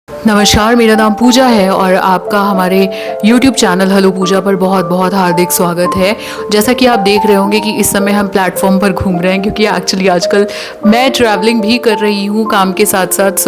नमस्कार, मेरा नाम पूजा है और आपका हमारे YouTube चैनल हेलो पूजा पर बहुत बहुत हार्दिक स्वागत है। जैसा कि आप देख रहे होंगे कि इस समय हम प्लेटफॉर्म पर घूम रहे हैं, क्योंकि एक्चुअली आजकल मैं ट्रैवलिंग भी कर रही हूँ काम के साथ साथ,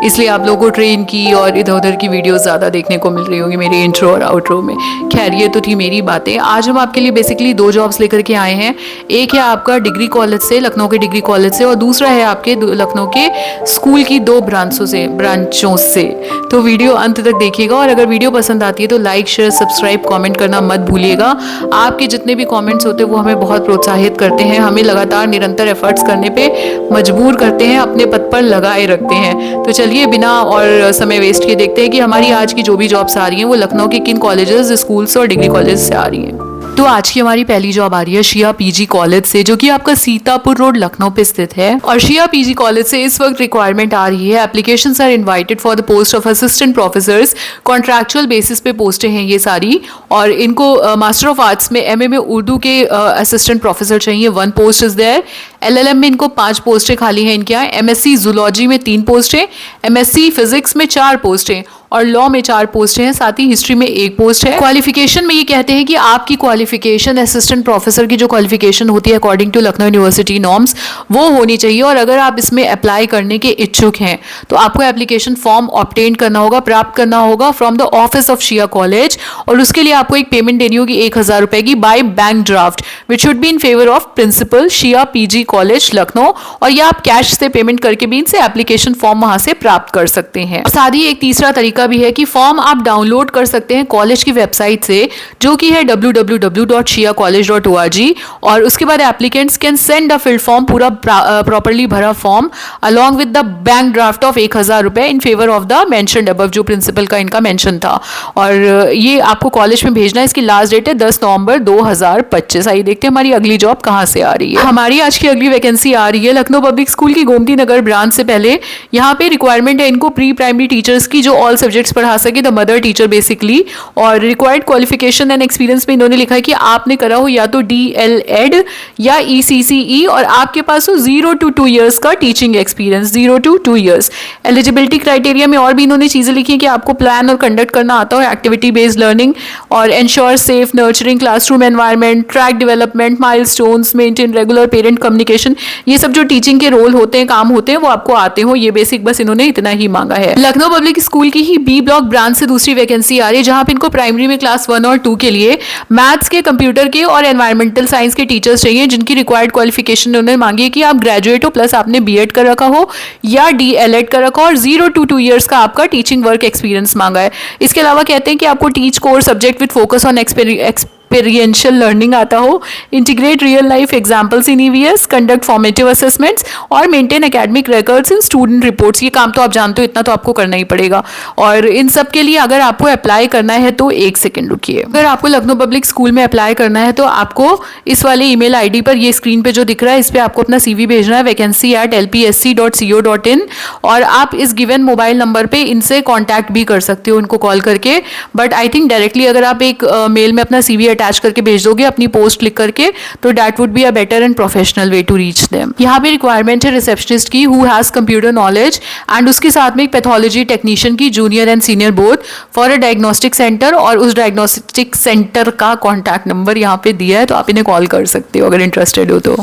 इसलिए आप लोगों को ट्रेन की और इधर उधर की वीडियोस ज़्यादा देखने को मिल रही होंगी मेरे इंट्रो और आउट्रो में। खैर, ये तो थी मेरी बातें। आज हम आपके लिए बेसिकली 2 जॉब्स लेकर के आए हैं। एक है आपका डिग्री कॉलेज से, लखनऊ के डिग्री कॉलेज से, और दूसरा है आपके लखनऊ के स्कूल की 2 ब्रांचों से। तो वीडियो अंत तक देखिएगा, और अगर वीडियो पसंद आती है तो लाइक शेयर सब्सक्राइब कमेंट करना मत भूलिएगा। आपके जितने भी कमेंट्स होते हैं वो हमें बहुत प्रोत्साहित करते हैं, हमें लगातार निरंतर एफर्ट्स करने पे मजबूर करते हैं, अपने पद पर लगाए रखते हैं। तो चलिए बिना और समय वेस्ट किए देखते हैं कि हमारी आज की जो भी जॉब्स आ रही हैं वो लखनऊ के किन कॉलेजेस, स्कूल्स और डिग्री कॉलेज से आ रही हैं। तो आज की हमारी पहली जॉब आ रही है शिया पीजी कॉलेज से, जो कि आपका सीतापुर रोड लखनऊ पे स्थित है। और शिया पीजी कॉलेज से इस वक्त रिक्वायरमेंट आ रही है। Applications are invited for the post of assistant professors. Contractual basis पे पोस्टें हैं ये सारी, और इनको मास्टर ऑफ आर्ट्स में एमए में उर्दू के असिस्टेंट प्रोफेसर चाहिए, 1 पोस्ट इज देयर। एलएलएम में इनको 5 पोस्टें खाली हैं इनके यहाँ। एमएससी जूलॉजी में 3 पोस्टें, एमएससी फिजिक्स में 4 पोस्टें और लॉ में 4 पोस्ट हैं, साथ ही हिस्ट्री में 1 पोस्ट है। क्वालिफिकेशन में ये कहते हैं कि आपकी क्वालिफिकेशन असिस्टेंट प्रोफेसर की जो क्वालिफिकेशन होती है according to Lucknow university norms, वो होनी चाहिए। और अगर आप इसमें अप्लाई करने के इच्छुक हैं तो आपको एप्लीकेशन फॉर्म ऑब्टेन करना होगा, प्राप्त करना होगा from the office of Shia college, और उसके लिए आपको एक पेमेंट देनी होगी 1000 रुपए की by bank draft, which should be in favour of principal Shia PG college Lucknow. और ये आप कैश से पेमेंट करके भी इनसे एप्लीकेशन फॉर्म वहां से प्राप्त कर सकते हैं। साथ ही एक तीसरा तरीका भी है कि फॉर्म आप डाउनलोड कर सकते हैं कॉलेज की वेबसाइट से, जो कि है www.shiacollege.org। और उसके बाद applicants can send a field form, पूरा प्रॉपर्ली भरा form along with the bank draft of 1000 रुपए इन favour of the mentioned above, जो प्रिंसिपल का इनका मेंशन था। और ये आपको कॉलेज में भेजना है। इसकी लास्ट डेट है 10 नवंबर 2025। आइए देखते हैं हमारी अगली जॉब कहाँ से आ रही है। हमारी आज की अगली वैकेंसी आ रही है लखनऊ पब्लिक स्कूल की गोमती नगर ब्रांच से। पहले यहाँ पे रिक्वायरमेंट है इनको प्री प्राइमरी टीचर्स की, जो ऑल सब्जेक्ट्स पढ़ा सके, द मदर टीचर बेसिकली। और रिक्वायर्ड क्वालिफिकेशन एंड एक्सपीरियंस में इन्होंने लिखा है कि आपने करा हो या तो DL.Ed या ECCE, और आपके पास हो 0 to 2 years का teaching experience, 0 to 2 years। Eligibility criteria में और भी इन्होंने चीजें लिखी हैं कि आपको प्लान और कंडक्ट करना आता हो एक्टिविटी बेस्ड लर्निंग, और ensure safe nurturing classroom environment, track development milestones, maintain regular parent communication. ये सब जो टीचिंग के रोल होते हैं, काम होते हैं, वो आपको आते हो। ये बेसिक बस इन्होंने इतना ही मांगा है। लखनऊ पब्लिक स्कूल की ही B ब्लॉक ब्रांच से दूसरी वैकेंसी आ रही है, जहां पे इनको प्राइमरी में क्लास 1 और 2 के लिए मैथ्स के, कंप्यूटर के और एनवायरमेंटल साइंस के टीचर्स चाहिए, जिनकी रिक्वायर्ड क्वालिफिकेशन उन्होंने मांगी है कि आप ग्रेजुएट हो प्लस आपने B.Ed कर रखा हो या DL.Ed कर रखा हो, और 0 to 2 years का आपका टीचिंग वर्क एक्सपीरियंस मांगा है। इसके अलावा कहते हैं कि आपको teach core subject with focus on experiential learning आता हो, integrate real life examples in EVS, conduct formative assessments और maintain academic records in student reports. ये काम तो आप जानते हो, इतना तो आपको करना ही पड़ेगा। और इन सब के लिए अगर आपको अप्लाई करना है तो 1 सेकेंड रुकिए। अगर आपको लखनऊ पब्लिक स्कूल में अप्लाई करना है तो आपको इस वाले ईमेल ID पर, ये स्क्रीन पे जो दिख रहा है, इस पर आपको अपना CV भेजना है, vacancy@lpsc.co.in। और आप इस गिवन मोबाइल नंबर पे इनसे कॉन्टैक्ट भी कर सकते हो, इनको कॉल करके। बट आई थिंक डायरेक्टली अगर आप एक मेल में अपना CV अटैच करके भेज दोगे अपनी पोस्ट लिख करके, तो that would be a better and professional way to reach them. यहाँ पे रिक्वायरमेंट है रिसेप्शनिस्ट की who has computer knowledge, and उसके साथ में एक पैथोलॉजी टेक्नीशियन की, junior and senior both, for a diagnostic centre. और उस डायग्नोस्टिक सेंटर का कॉन्टैक्ट नंबर यहाँ पे दिया है, तो आप इन्हें कॉल कर सकते हो अगर इंटरेस्टेड हो तो।